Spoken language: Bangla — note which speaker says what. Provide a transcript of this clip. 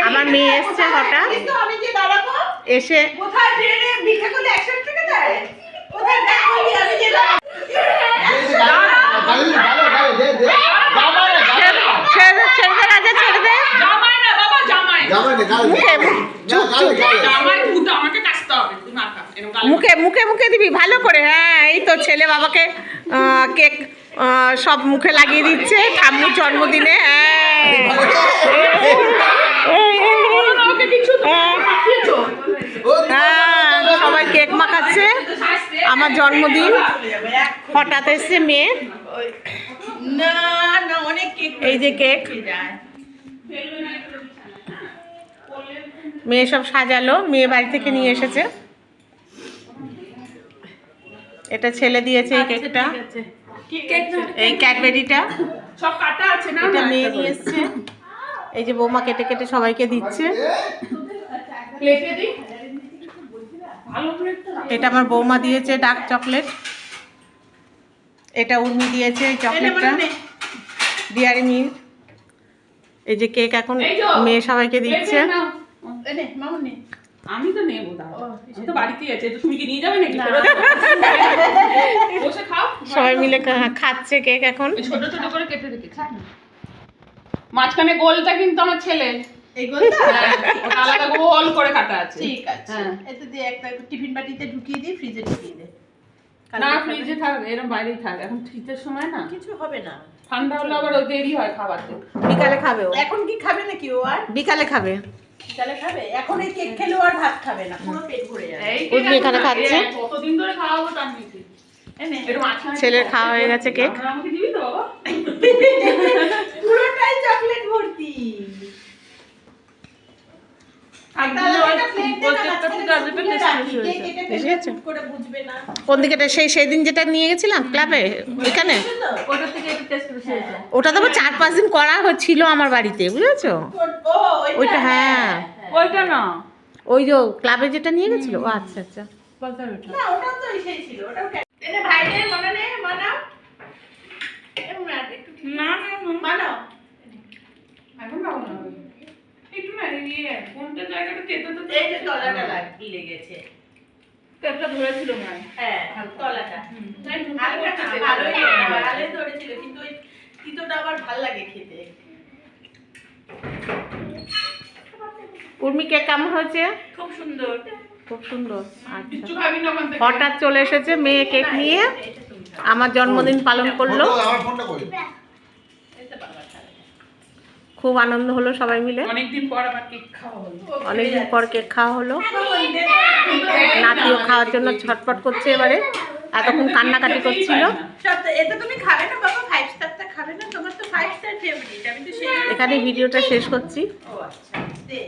Speaker 1: আমার মেয়ে এসছে হঠাৎ, এসে মুখে মুখে মুখে দিবি ভালো করে। হ্যাঁ, এই তো ছেলে বাবাকে কেক সব মুখে লাগিয়ে দিচ্ছে ঠাম্মুর জন্মদিনে। হ্যাঁ, সবাই কেক মাখাচ্ছে। আমার জন্মদিন, হঠাৎ এসছে মেয়ে। এই যে কেক, মেয়ে সব সাজালো, মেয়ে বাড়ি থেকে নিয়ে এসেছে। এটা ছেলে দিয়েছে এই কেকটা, এই ক্যাডবেরিটা
Speaker 2: সব কাটা আছে না,
Speaker 1: এটা মেয়ে নিয়ে এসছে। এই যে বৌমা কেটে কেটে সবাইকে দিচ্ছে। এটা আমার বৌমা দিয়েছে ডার্ক চকলেট, এটা উর্মি দিয়েছে এই চকলেটটা, ডিয়ারি মিল্ক। এই যে কেক এখন মেয়ে সবাইকে দিচ্ছে।
Speaker 2: আমি তো নেবো, আমি তো বাড়িতেই আছে, তুমি কি নিয়ে যাবে নাকি? বসে খাও,
Speaker 1: সবাই মিলে খাচ্ছে কেক এখন।
Speaker 2: ছোট ছোট করে কেটে রেখেছি। মাঝখানে গোলটা কিন্তু আমার ছেলে,
Speaker 3: এই গোলটা
Speaker 2: ওটা আলাদা গোল করে কাটা আছে।
Speaker 3: ঠিক আছে, এতে দিয়ে একটা টিফিন বাটিতে ঢুকিয়ে দিই, ফ্রিজে ঢুকিয়ে দে।
Speaker 2: না, ফ্রিজে থাক, এরকম বাইরেই থাক, এখন শীতের সময় না,
Speaker 3: কিছু হবে না।
Speaker 2: ঠান্ডা হলে আবার ওই দেরি হয় খাবারতে।
Speaker 1: বিকালে খাবে ও,
Speaker 3: এখন কি খাবে নাকি ও? আর
Speaker 1: বিকালে খাবে,
Speaker 3: বিকালে খাবে। এখন এই কেক খেলেও আর ভাত খাবে না, পুরো পেট ভরে যাবে।
Speaker 1: উর্মি এখানে খাচ্ছে।
Speaker 2: কতদিন ধরে খাওয়াবো তার নিচে।
Speaker 1: ছেলের খাওয়া হয়ে গেছে কেক।
Speaker 2: আমাকে দিবি তো বাবা?
Speaker 3: পুরোটাই চকলেট ভর্তি।
Speaker 1: কোন দিকে সেই দিন যেটা নিয়ে গেছিলাম ক্লাবে, ওইখানে ওটা তো 4-5 দিন করা হচ্ছিল আমার বাড়িতে, বুঝেছো? ওইটা, হ্যাঁ
Speaker 2: ওইটা না,
Speaker 1: ওই যে ক্লাবে যেটা নিয়ে গেছিল। ও আচ্ছা আচ্ছা,
Speaker 3: না ওটা তো সেই ছিল, ওটাও এনে ভাইদের মনে নেই, মানাও
Speaker 2: না
Speaker 3: মানাও।
Speaker 2: এখন বাবু না, একটু না ইয়ে কোনটা জায়গাটা কেটে তো
Speaker 3: এই যে তলাটা লেগেছে,
Speaker 2: কেটটা ধরেছিল না।
Speaker 3: হ্যাঁ তলাটা ভালোই ধরেছিল, কিন্তু ওই তিতোটা আবার ভাল লাগে খেতে।
Speaker 1: উর্মি কেক কেমন হয়েছে?
Speaker 3: খুব সুন্দর,
Speaker 1: খুব সুন্দর।
Speaker 2: কিচ্ছু
Speaker 1: আচ্ছা,
Speaker 2: খাবি না ওখান থেকে।
Speaker 1: হঠাৎ চলে এসেছে মেয়ে কেক নিয়ে, আমার জন্মদিন পালন করলো। খুব আনন্দ হলো সবাই মিলে,
Speaker 2: অনেকদিন পর আবার কেক খাওয়া হলো।
Speaker 1: অনেকদিন পর কেক খাওয়া হলো। নাতিও খাওয়ার জন্য ছটফট করছে এবারে, এতক্ষণ কান্নাকাটি করছিল।
Speaker 3: এটা তুমি খাবে না বাবা? 5 স্টারটা খাবে না? তোমার তো 5 স্টার ফেভারিট। আমি তো সেই
Speaker 1: এখানে ভিডিওটা শেষ করছি।
Speaker 3: ও আচ্ছা, দে।